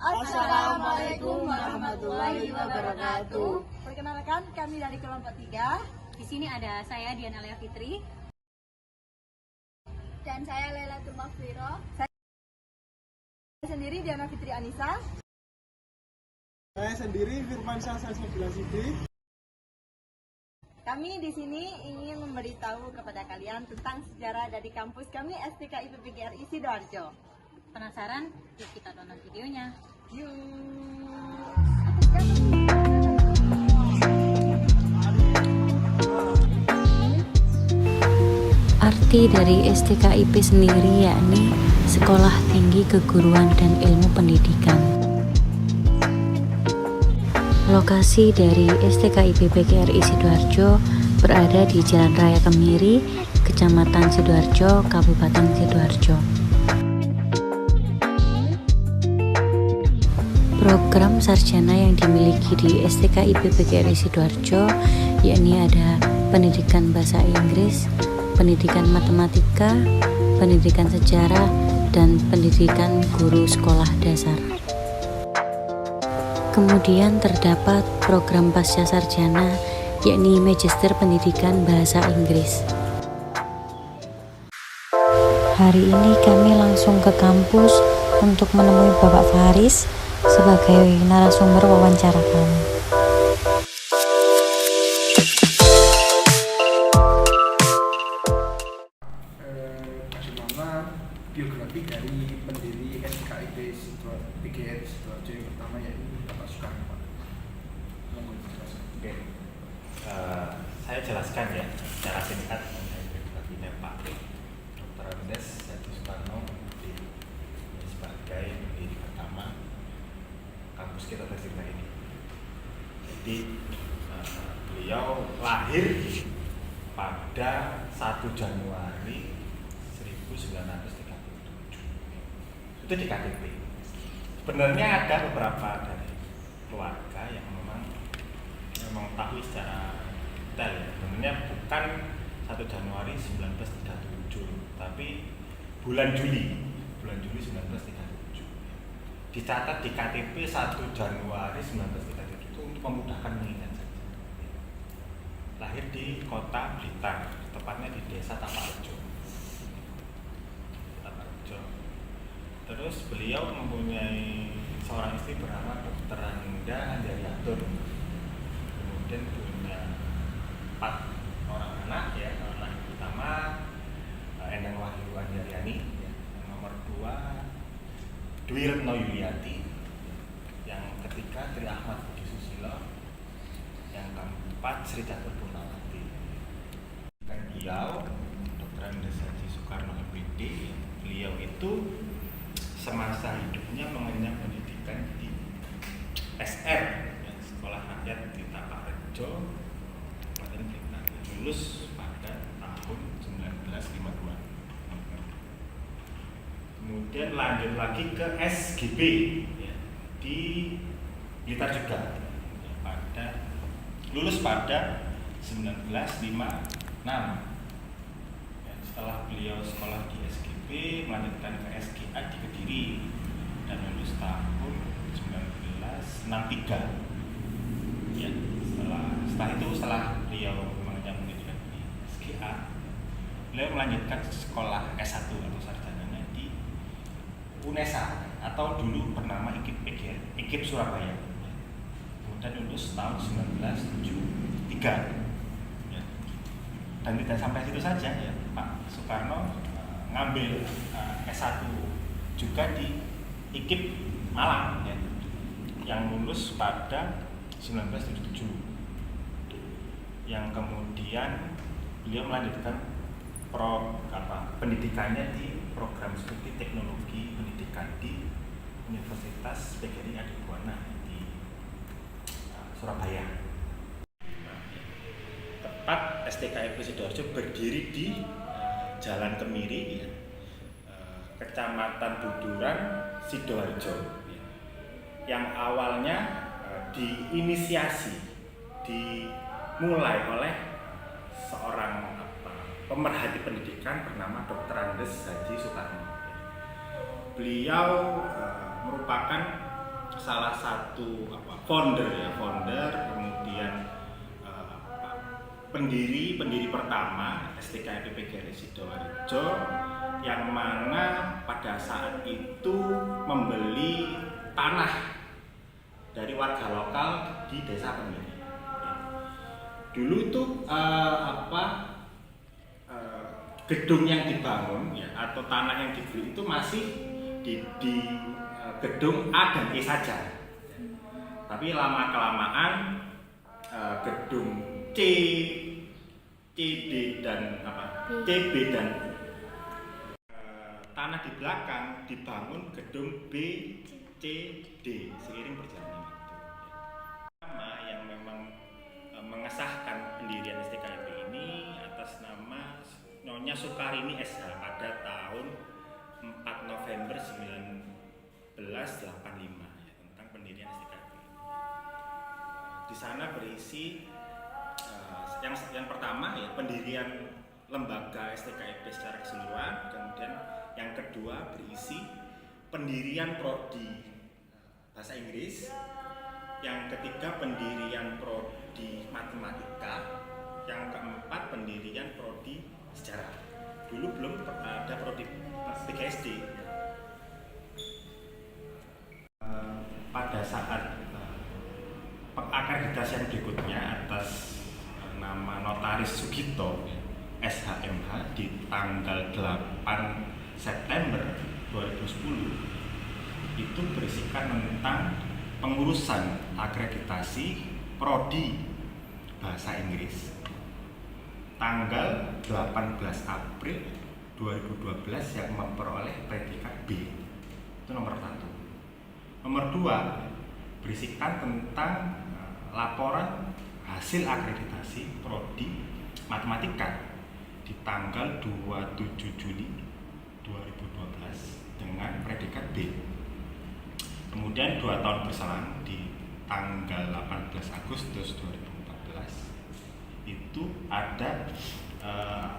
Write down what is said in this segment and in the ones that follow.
Assalamualaikum warahmatullahi wabarakatuh. Perkenalkan, kami dari kelompok 3. Di sini ada saya Diana Lea Fitri Dan saya Lailatul Mahfiro. Saya sendiri Diana Fitri Anissa. Saya sendiri Firmansyah Salsabila Sidik. Kami di sini ingin memberitahu kepada kalian tentang sejarah dari kampus kami STK IPPGRI Sidoarjo. Penasaran? Yuk kita tonton videonya. Arti dari STKIP sendiri yakni Sekolah Tinggi Keguruan dan Ilmu Pendidikan. Lokasi dari STKIP PGRI Sidoarjo berada di Jalan Raya Kemiri, Kecamatan Sidoarjo, Kabupaten Sidoarjo. Program sarjana yang dimiliki di STKIP PGRI Sidoarjo yakni ada pendidikan bahasa Inggris, pendidikan matematika, pendidikan sejarah, dan pendidikan guru sekolah dasar. Kemudian terdapat program pasca sarjana yakni Magister Pendidikan Bahasa Inggris. Hari ini kami langsung ke kampus untuk menemui Bapak Faris sebagai narasumber wawancara kami. Bagaimana biografi dari pendiri STKIP PGRI Sidoarjo yang pertama yaitu Bapak Soekarno, Pak. Oke, saya jelaskan ya secara singkat mengenai biografinya Pak Dr. Andes Hadji Soekarno sebagai pendiri pertama kampus kita tercinta ini. Jadi beliau lahir pada 1 Januari 1937. Itu di KTP. Sebenarnya ada beberapa dari keluarga yang memang tahu secara detail. Sebenarnya bukan 1 Januari 1937, tapi bulan Juli 1937. Dicatat di KTP 1 Januari 1937 itu untuk memudahkan mengingat saja. Lahir di kota Blitar, tepatnya di desa Taparejo. Terus beliau mempunyai seorang istri bernama Dr. Anda Andariatur. Kemudian punya 4 orang anak ya. Anak pertama Endang Wahyu Andariani ya. Yang nomor 2 Dwi Retno Yuliati. Yang ketiga Tri Ahmad Budi Susilo. Yang keempat Sri Catur Purnawati. Dan beliau Dr. Andes Hadji Soekarno MPD, beliau itu semasa hidupnya mengenyam pendidikan di SR ya, Sekolah Rakyat di Taparejo, Kabupaten Blitar, lulus pada tahun 1952. Kemudian lanjut lagi ke SGB ya, di Blitar juga ya, lulus pada 1956. Ya, setelah beliau sekolah di SGB, melanjutkan ke SGA di Kediri dan lulus tahun 1963. Ya, setelah beliau mengenyam pendidikan di SGA, beliau melanjutkan sekolah S1 atau sarjananya di UNESA atau dulu bernama IKIP Surabaya. Kemudian lulus tahun 1973. Ya. Dan tidak sampai situ saja ya, Pak Soekarno ngambil S1 juga di IKIP Malang ya, yang lulus pada 1977, yang kemudian beliau melanjutkan pendidikannya di program studi teknologi pendidikan di Universitas PGRI Adibuana di Surabaya. Tepat STKIP Sidoarjo berdiri di Jalan Kemiri ya, Kecamatan Buduran, Sidoarjo ya, yang awalnya dimulai oleh seorang pemerhati pendidikan bernama Dr. Andes Hadji Soekarno. Beliau merupakan salah satu founder, kemudian pendiri pertama STK IPPGRI Sidoarjo, yang mana pada saat itu membeli tanah dari warga lokal di desa Pendiri. Dulu itu gedung yang dibangun ya, atau tanah yang dibeli itu masih di gedung A dan E saja. Tapi lama kelamaan gedung C, CD dan CB dan tanah di belakang dibangun gedung B, C, D seiring berjalannya waktu. Nama yang memang mengesahkan pendirian STKIP ini atas nama Nyonya Sukarini SH pada tahun 4 November 1985 ya, tentang pendirian STKIP ini. Di sana berisi yang pertama ya pendirian lembaga STKIP secara keseluruhan, kemudian yang kedua berisi pendirian prodi bahasa Inggris, yang ketiga pendirian prodi matematika, yang keempat pendirian prodi sejarah. Dulu belum ada prodi PGSD. Pada saat akreditasi berikutnya atas nama Notaris Sugito SHMH di tanggal 8 September 2010 itu berisikan tentang pengurusan akreditasi prodi bahasa Inggris tanggal 18 April 2012 yang memperoleh predikat B. Itu nomor 1. Nomor 2 berisikan tentang laporan hasil akreditasi prodi matematika di tanggal 27 Juli 2012 dengan predikat B. Kemudian 2 tahun berselang di tanggal 18 Agustus 2014 itu ada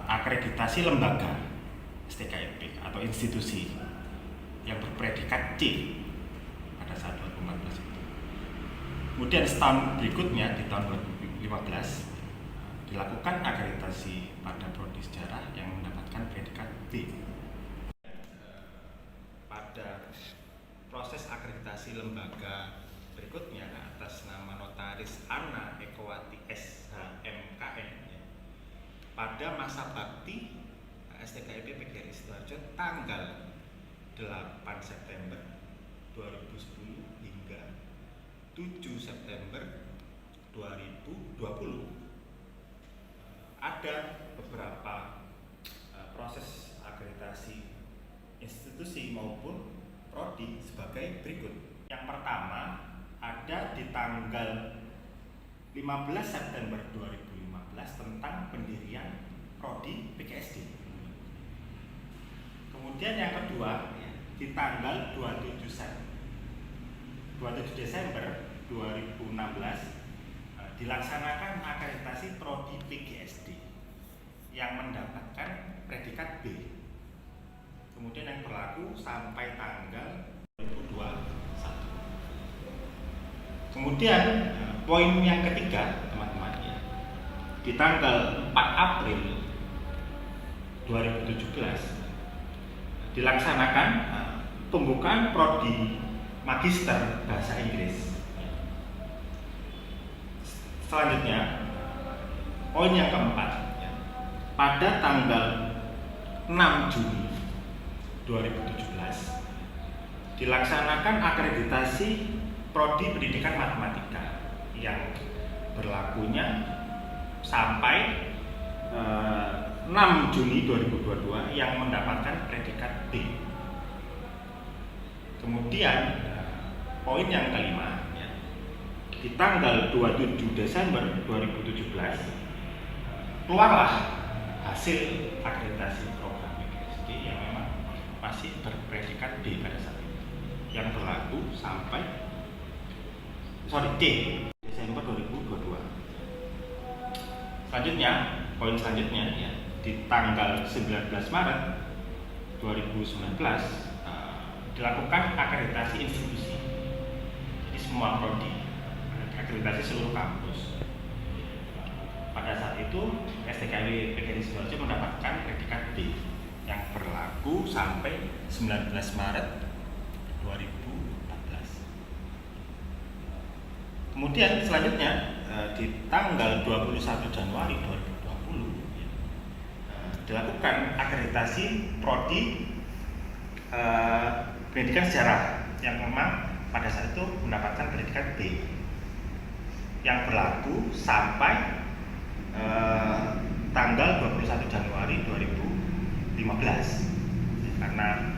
akreditasi lembaga STKIP atau institusi yang berpredikat C pada saat 2014 itu. Kemudian setahun berikutnya di tahun 2015 dilakukan akreditasi pada prodi sejarah yang mendapatkan predikat B. Pada proses akreditasi lembaga berikutnya atas nama Notaris Anna Ekowati SHMKN ya, pada masa bakti STKIP PGRI Sidoarjo tanggal 8 September 2010 hingga 7 September 2020 ada beberapa proses akreditasi institusi maupun prodi sebagai berikut. Yang pertama ada di tanggal 15 September 2015 tentang pendirian prodi PGSD. Kemudian yang kedua di tanggal 27 Desember 2016 dilaksanakan akreditasi prodi PGSD yang mendapatkan predikat B. Kemudian yang berlaku sampai tanggal 2021. Kemudian poin yang ketiga teman-teman ya, di tanggal 4 April 2017 dilaksanakan pembukaan prodi Magister Bahasa Inggris. Selanjutnya poin yang keempat ya, pada tanggal 6 Juni 2017 dilaksanakan akreditasi prodi pendidikan matematika yang berlakunya sampai 6 Juni 2022 yang mendapatkan predikat B. Kemudian poin yang kelima ya, di tanggal 27 Desember 2017 keluarlah hasil akreditasi program PGSD yang memang masih berpredikat D pada saat itu yang berlaku sampai D Desember 2022. Selanjutnya poin selanjutnya ya, di tanggal 19 Maret 2019 dilakukan akreditasi institusi Jadi semua prodi, akreditasi seluruh kampus. Pada saat itu STKIP PGRI Sidoarjo mendapatkan predikat B yang berlaku sampai 19 Maret 2014. Kemudian selanjutnya di tanggal 21 Januari 2020 dilakukan akreditasi prodi pendidikan sejarah yang memang pada saat itu mendapatkan predikat B yang berlaku sampai tanggal 21 Januari 2015 karena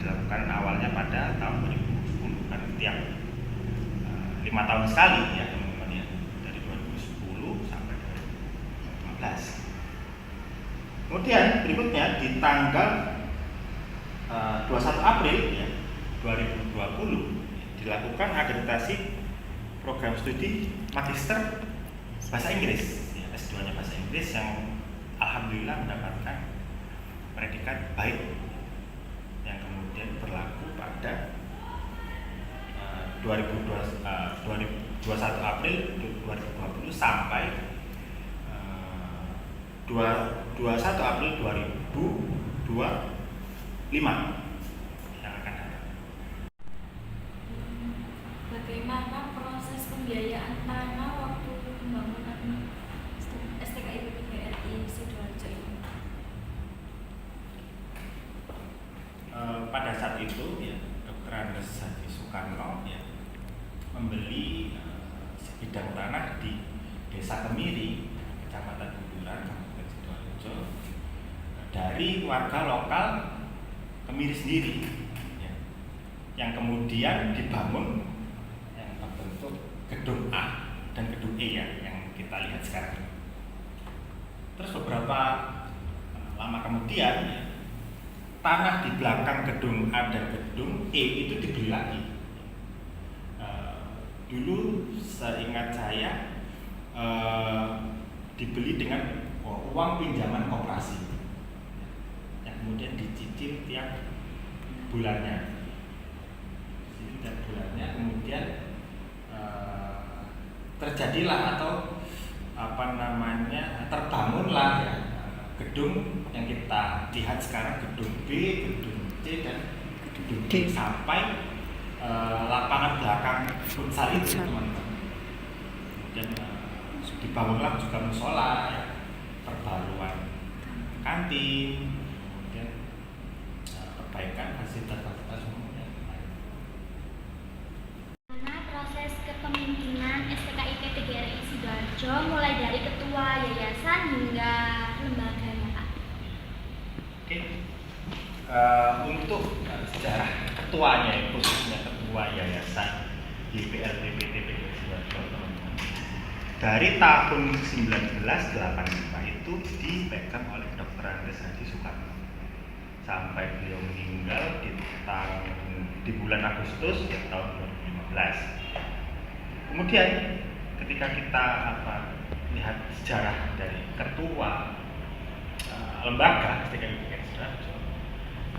dilakukan awalnya pada tahun 2010 kan tiap 5 tahun sekali ya teman-teman ya, dari 2010 sampai 2015. Kemudian berikutnya di tanggal 21 April ya, 2020 dilakukan akreditasi program studi Magister Bahasa Inggris ya, S2-nya Bahasa Inggris yang alhamdulillah mendapatkan predikat baik yang kemudian berlaku pada 21 April 2020 sampai 21 April 2025 yang akan ada. Bagaimana proses pembiayaan tanah waktu pembangunan STKIP PGRI Sidoarjo ini? Pada saat itu ya, Dr. Andes Hadi Soekarno ya, membeli sebidang tanah di Desa Kemiri, Kecamatan Buduran, Kabupaten Sidoarjo dari warga lokal Kemiri sendiri ya, yang kemudian dibangun yang berbentuk gedung A dan gedung E ya, yang kita lihat sekarang. Terus beberapa lama kemudian ya, tanah di belakang gedung A dan gedung E itu dibeli lagi. Dulu seingat saya dibeli dengan uang pinjaman koperasi yang kemudian dicicil tiap bulannya. Tiap bulannya kemudian terjadilah atau terbangunlah ya, gedung yang kita lihat sekarang, gedung B, gedung C dan gedung D sampai lapangan belakang futsal itu teman-teman. Kemudian dibangunlah juga musola ya, perbaruan kantin, kemudian perbaikan fasilitas umumnya. Bagaimana proses kepemimpinan STKIP PGRI Sidoarjo mulai dari ketua yayasan hingga lembaganya, Pak? Oke. Untuk sejarah ketuanya, khususnya ketua yayasan YPLPPT PGRI Sidoarjo, teman-teman, dari tahun 1985 itu dipegang oleh Dr. Andes Hadi Soekarno sampai beliau meninggal di bulan Agustus ya, tahun 2015. Kemudian ketika kita lihat sejarah dari ketua lembaga STKIP PGRI Sidoarjo,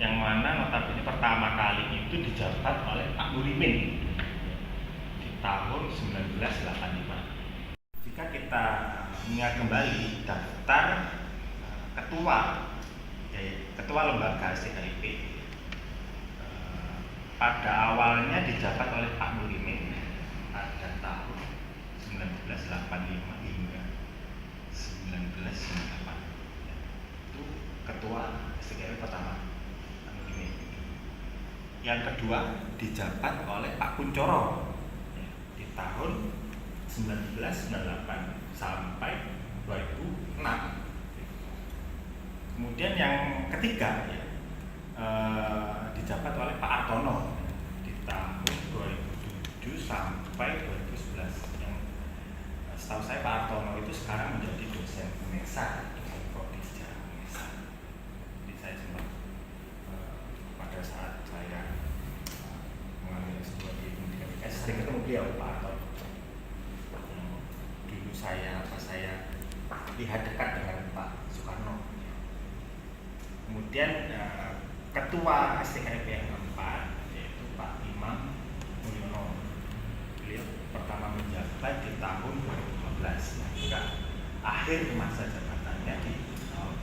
yang mana notabene pertama kali itu dijabat oleh Pak Nurimin di tahun 1985. Jika kita mengingat kembali daftar ketua lembaga STKIP, pada awalnya dijabat oleh Pak Nurimin pada tahun 1985 hingga 1998. Itu ketua STKIP pertama. Yang kedua dijabat oleh Pak Kuncoro di tahun 1998 sampai 2006. Kemudian yang ketiga ya, dijabat oleh Pak Artono di tahun 2007 sampai 2011. Yang setahu saya Pak Artono itu sekarang menjadi dosen UNESA, dosen prodi sejarah UNESA. Jadi saya sempat pada saat saya mengambil S2 di pendidikan sering ketemu beliau Pak Artono. Dulu saya lihat dekat dengan Pak Soekarno. Kemudian ketua STKIP yang keempat yaitu Pak Imam Mulyono selesai di tahun 2015. Juga akhir masa jabatannya di tahun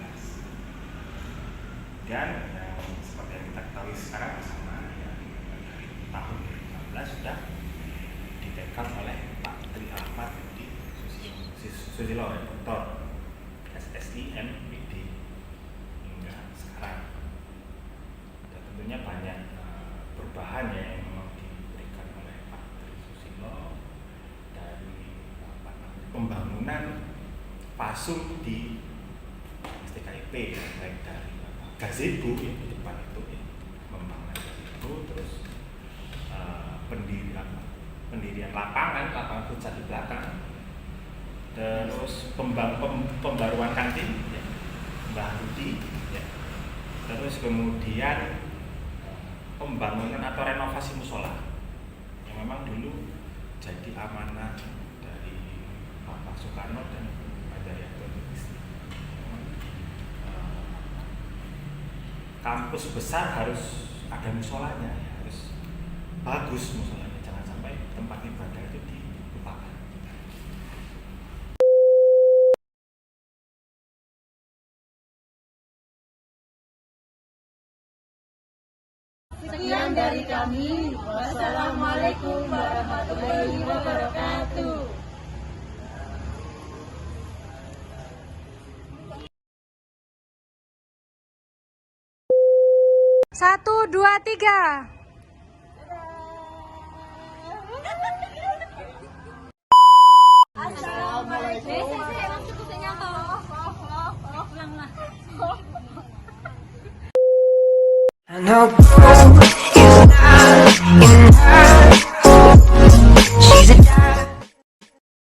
2015. Dan yang seperti yang kita ketahui sekarang bersama ya, dari tahun 2015 sudah dipegang oleh Pak Tri Ahmad Budi Susilo, Dr. SSI MPD hingga sekarang. Dan tentunya banyak perubahan ya yang memang diberikan oleh Pak Tri Susilo dari pembangunan pasung di STKIP, baik dari gazebo ya, di depan itu ya, pembangunan gazebo, terus pendirian lapangan futsal di belakang, terus pembaruan kantin ya, Mbah Rudi ya, terus kemudian pembangunan atau renovasi musola yang memang dulu jadi amanah dari Bapak Soekarno dan Pak Daryanto. Kampus besar harus ada musolanya ya, harus bagus musolanya, jangan sampai tempat ibadah itu dilupakan. Sekian dari kami. Wassalamualaikum warahmatullahi wabarakatuh. 1, 2, 3. Assalamualaikum. Pulang lah. I know